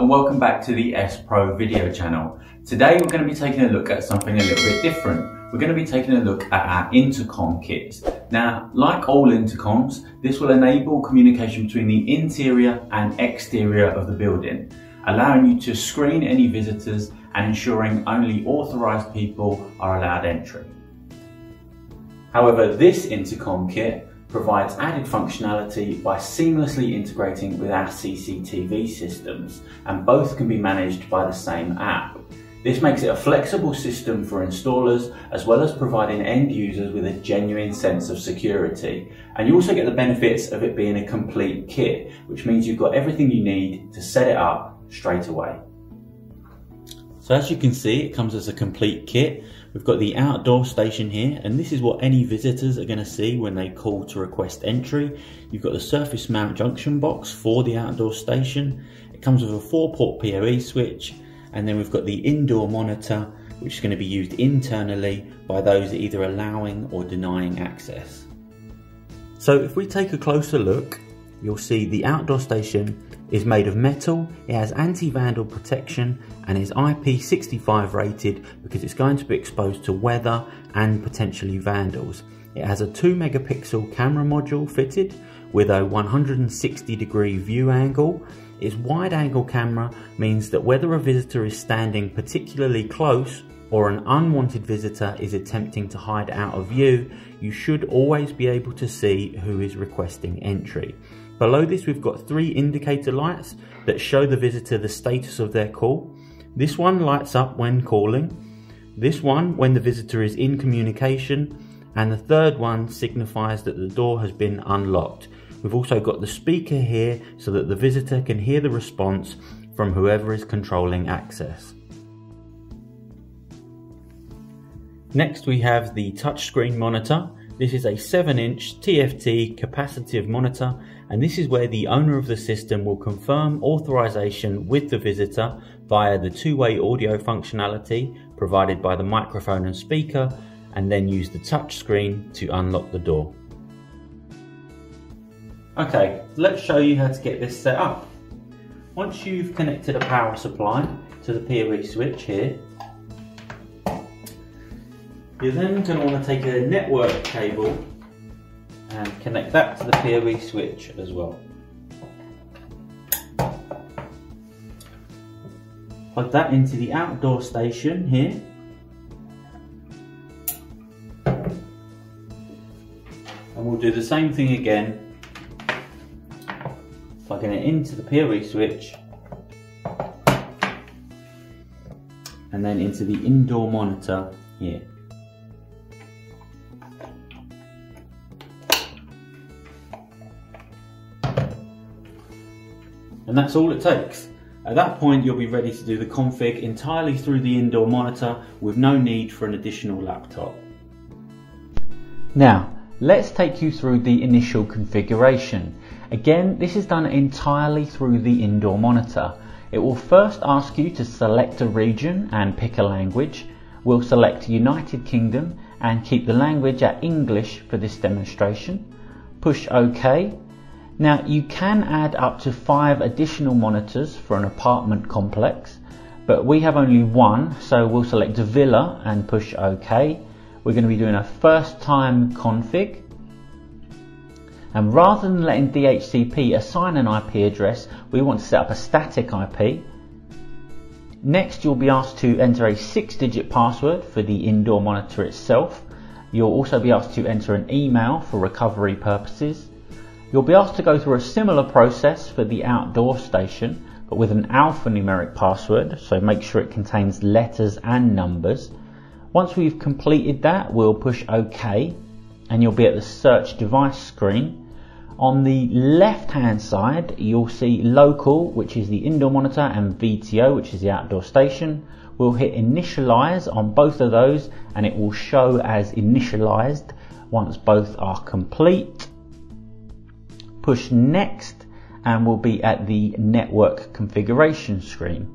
and welcome back to the SPRO video channel. Today we're going to be taking a look at something a little bit different. We're going to be taking a look at our intercom kits. Now, like all intercoms, this will enable communication between the interior and exterior of the building, allowing you to screen any visitors and ensuring only authorised people are allowed entry. However, this intercom kit provides added functionality by seamlessly integrating with our CCTV systems, and both can be managed by the same app. This makes it a flexible system for installers, as well as providing end users with a genuine sense of security. And you also get the benefits of it being a complete kit, which means you've got everything you need to set it up straight away. So as you can see, it comes as a complete kit. We've got the outdoor station here, and this is what any visitors are going to see when they call to request entry. You've got the surface mount junction box for the outdoor station. It comes with a 4-port PoE switch, and then we've got the indoor monitor, which is going to be used internally by those either allowing or denying access. So if we take a closer look, you'll see the outdoor station is made of metal, it has anti-vandal protection and is IP65 rated because it's going to be exposed to weather and potentially vandals. It has a 2 megapixel camera module fitted with a 160-degree view angle. Its wide angle camera means that whether a visitor is standing particularly close or an unwanted visitor is attempting to hide out of view, you should always be able to see who is requesting entry. Below this, we've got 3 indicator lights that show the visitor the status of their call. This one lights up when calling, this one when the visitor is in communication, and the third one signifies that the door has been unlocked. We've also got the speaker here so that the visitor can hear the response from whoever is controlling access. Next we have the touchscreen monitor. This is a 7-inch TFT capacitive monitor, and this is where the owner of the system will confirm authorization with the visitor via the two-way audio functionality provided by the microphone and speaker, and then use the touch screen to unlock the door. Okay, let's show you how to get this set up. Once you've connected a power supply to the PoE switch here, you're then going to want to take a network cable and connect that to the PoE switch as well. Plug that into the outdoor station here. And we'll do the same thing again, plugging it into the PoE switch and then into the indoor monitor here. And that's all it takes. At that point, you'll be ready to do the config entirely through the indoor monitor with no need for an additional laptop. Now, let's take you through the initial configuration. Again, this is done entirely through the indoor monitor. It will first ask you to select a region and pick a language. We'll select United Kingdom and keep the language at English for this demonstration. Push OK. Now, you can add up to 5 additional monitors for an apartment complex, but we have only 1, so we'll select a villa and push OK. We're going to be doing a first time config, and rather than letting DHCP assign an IP address, we want to set up a static IP. Next, you'll be asked to enter a 6-digit password for the indoor monitor itself. You'll also be asked to enter an email for recovery purposes. You'll be asked to go through a similar process for the outdoor station, but with an alphanumeric password, so make sure it contains letters and numbers. Once we've completed that, we'll push OK, and you'll be at the search device screen. On the left hand side, you'll see local, which is the indoor monitor, and VTO, which is the outdoor station. We'll hit initialize on both of those, and it will show as initialized once both are complete. Push next and we'll be at the network configuration screen.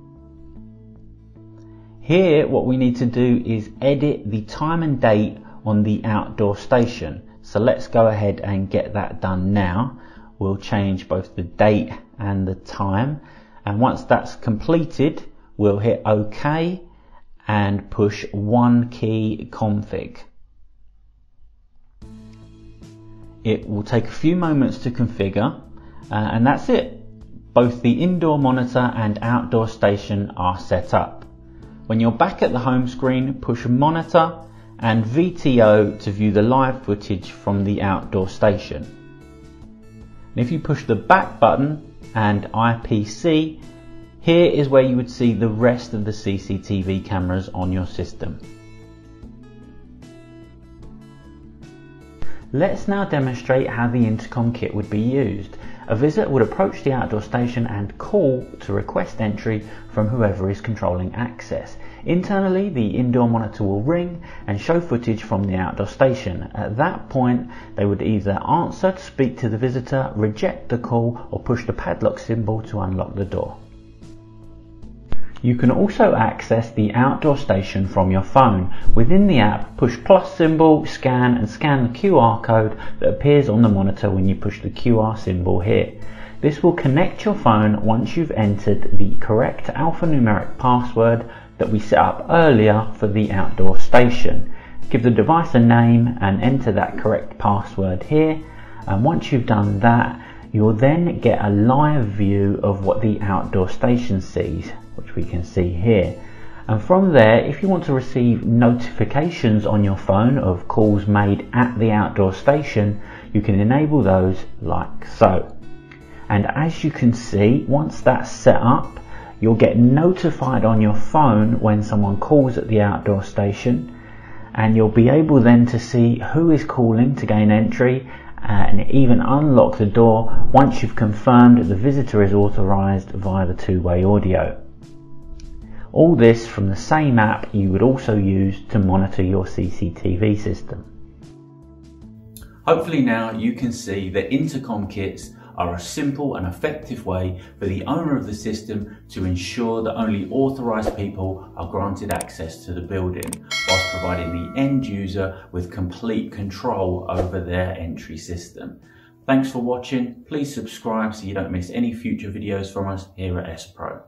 Here what we need to do is edit the time and date on the outdoor station. So let's go ahead and get that done now. We'll change both the date and the time. And once that's completed, we'll hit OK and push one key config. It will take a few moments to configure, and that's it. Both the indoor monitor and outdoor station are set up. When you're back at the home screen, push monitor and VTO to view the live footage from the outdoor station. And if you push the back button and IPC, here is where you would see the rest of the CCTV cameras on your system. Let's now demonstrate how the intercom kit would be used. A visitor would approach the outdoor station and call to request entry from whoever is controlling access. Internally, the indoor monitor will ring and show footage from the outdoor station. At that point, they would either answer to speak to the visitor, reject the call, or push the padlock symbol to unlock the door. You can also access the outdoor station from your phone. Within the app, push plus symbol, scan, and scan the QR code that appears on the monitor when you push the QR symbol here. This will connect your phone once you've entered the correct alphanumeric password that we set up earlier for the outdoor station. Give the device a name and enter that correct password here. And once you've done that, you'll then get a live view of what the outdoor station sees, which we can see here. And from there, if you want to receive notifications on your phone of calls made at the outdoor station, you can enable those like so. And as you can see, once that's set up, you'll get notified on your phone when someone calls at the outdoor station, and you'll be able then to see who is calling to gain entry and even unlock the door once you've confirmed the visitor is authorised via the two-way audio. All this from the same app you would also use to monitor your CCTV system. Hopefully now you can see that intercom kits are a simple and effective way for the owner of the system to ensure that only authorised people are granted access to the building, whilst providing the end user with complete control over their entry system. Thanks for watching. Please subscribe so you don't miss any future videos from us here at SPRO.